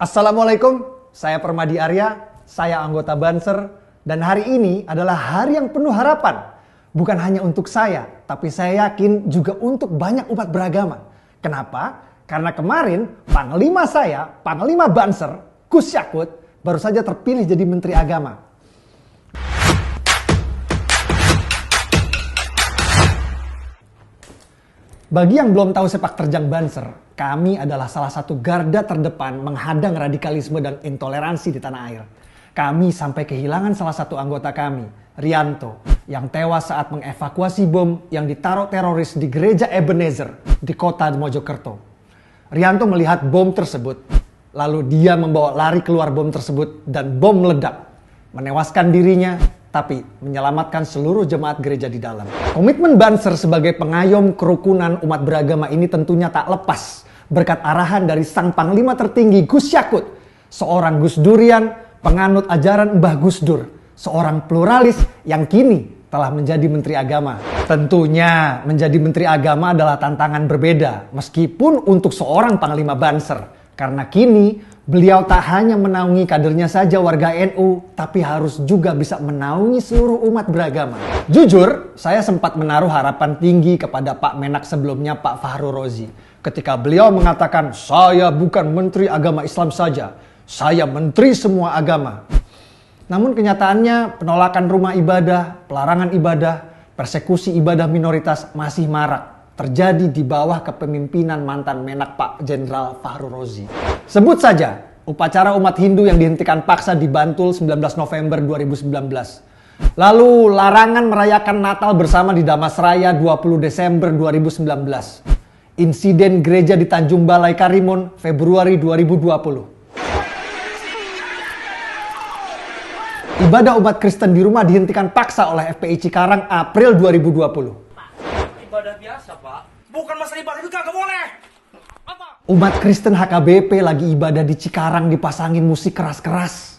Assalamualaikum, saya Permadi Arya, saya anggota Banser, dan hari ini adalah hari yang penuh harapan. Bukan hanya untuk saya, tapi saya yakin juga untuk banyak umat beragama. Kenapa? Karena kemarin Panglima saya, Panglima Banser, Gus Yakut, baru saja terpilih jadi Menteri Agama. Bagi yang belum tahu sepak terjang Banser, kami adalah salah satu garda terdepan menghadang radikalisme dan intoleransi di tanah air. Kami sampai kehilangan salah satu anggota kami, Rianto, yang tewas saat mengevakuasi bom yang ditaruh teroris di gereja Ebenezer di kota Mojokerto. Rianto melihat bom tersebut, lalu dia membawa lari keluar bom tersebut dan bom meledak, menewaskan dirinya, tapi menyelamatkan seluruh jemaat gereja di dalam. Komitmen Banser sebagai pengayom kerukunan umat beragama ini tentunya tak lepas berkat arahan dari sang Panglima tertinggi Gus Yakut, seorang Gus Durian, penganut ajaran Mbah Gus Dur, seorang pluralis yang kini telah menjadi Menteri Agama. Tentunya menjadi Menteri Agama adalah tantangan berbeda meskipun untuk seorang Panglima Banser. Karena kini beliau tak hanya menaungi kadernya saja warga NU, tapi harus juga bisa menaungi seluruh umat beragama. Jujur, saya sempat menaruh harapan tinggi kepada Pak Menak sebelumnya, Pak Fahru Rozi. Ketika beliau mengatakan, saya bukan Menteri Agama Islam saja, saya Menteri semua agama. Namun kenyataannya penolakan rumah ibadah, pelarangan ibadah, persekusi ibadah minoritas masih marak terjadi di bawah kepemimpinan mantan Menak Pak Jenderal Fahru Rozi. Sebut saja upacara umat Hindu yang dihentikan paksa di Bantul 19 November 2019. Lalu larangan merayakan Natal bersama di Damasraya 20 Desember 2019. Insiden gereja di Tanjung Balai Karimun Februari 2020. Ibadah umat Kristen di rumah dihentikan paksa oleh FPI Cikarang April 2020. Ibadah biasa, Pak. Bukan masalah ibadah itu kagak boleh. Apa? Umat Kristen HKBP lagi ibadah di Cikarang dipasangin musik keras-keras.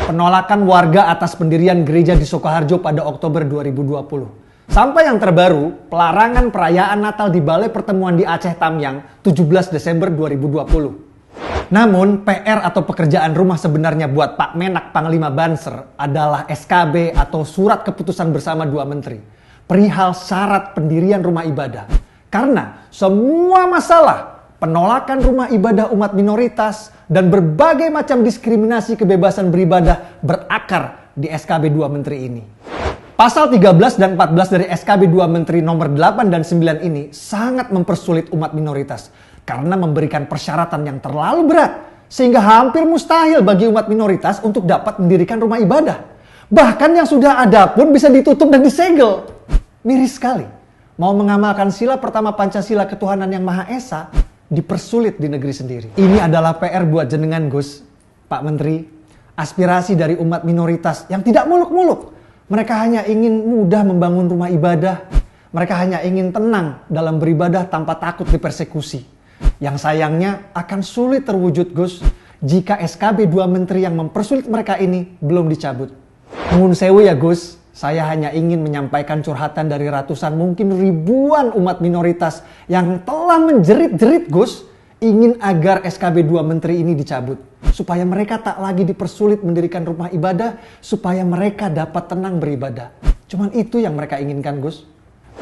Penolakan warga atas pendirian gereja di Sukoharjo pada Oktober 2020. Sampai yang terbaru, pelarangan perayaan Natal di Balai Pertemuan di Aceh Tamyang 17 Desember 2020. Namun, PR atau pekerjaan rumah sebenarnya buat Pak Menak Panglima Banser adalah SKB atau Surat Keputusan Bersama Dua Menteri perihal syarat pendirian rumah ibadah. Karena semua masalah penolakan rumah ibadah umat minoritas dan berbagai macam diskriminasi kebebasan beribadah berakar di SKB 2 Menteri ini. Pasal 13 dan 14 dari SKB 2 Menteri nomor 8 dan 9 ini sangat mempersulit umat minoritas karena memberikan persyaratan yang terlalu berat sehingga hampir mustahil bagi umat minoritas untuk dapat mendirikan rumah ibadah. Bahkan yang sudah ada pun bisa ditutup dan disegel. Miris sekali. Mau mengamalkan sila pertama Pancasila ketuhanan yang Maha Esa dipersulit di negeri sendiri. Ini adalah PR buat jenengan Gus, Pak Menteri. Aspirasi dari umat minoritas yang tidak muluk-muluk. Mereka hanya ingin mudah membangun rumah ibadah. Mereka hanya ingin tenang dalam beribadah tanpa takut dipersekusi. Yang sayangnya akan sulit terwujud Gus jika SKB 2 Menteri yang mempersulit mereka ini belum dicabut. Nuwun sewu ya Gus, saya hanya ingin menyampaikan curhatan dari ratusan mungkin ribuan umat minoritas yang telah menjerit-jerit Gus ingin agar SKB 2 Menteri ini dicabut. Supaya mereka tak lagi dipersulit mendirikan rumah ibadah, supaya mereka dapat tenang beribadah. Cuman itu yang mereka inginkan Gus.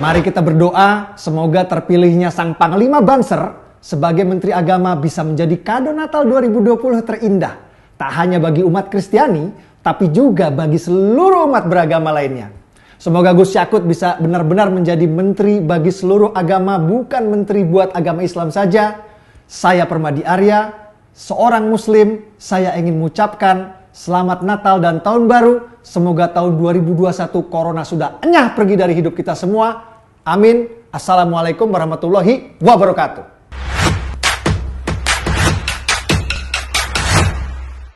Mari kita berdoa semoga terpilihnya sang Panglima Banser sebagai Menteri Agama bisa menjadi kado Natal 2020 terindah. Tak hanya bagi umat Kristiani, tapi juga bagi seluruh umat beragama lainnya. Semoga Gus Yakut bisa benar-benar menjadi menteri bagi seluruh agama, bukan menteri buat agama Islam saja. Saya Permadi Arya, seorang Muslim, saya ingin mengucapkan Selamat Natal dan Tahun Baru. Semoga tahun 2021 Corona sudah enyah pergi dari hidup kita semua. Amin. Assalamualaikum warahmatullahi wabarakatuh.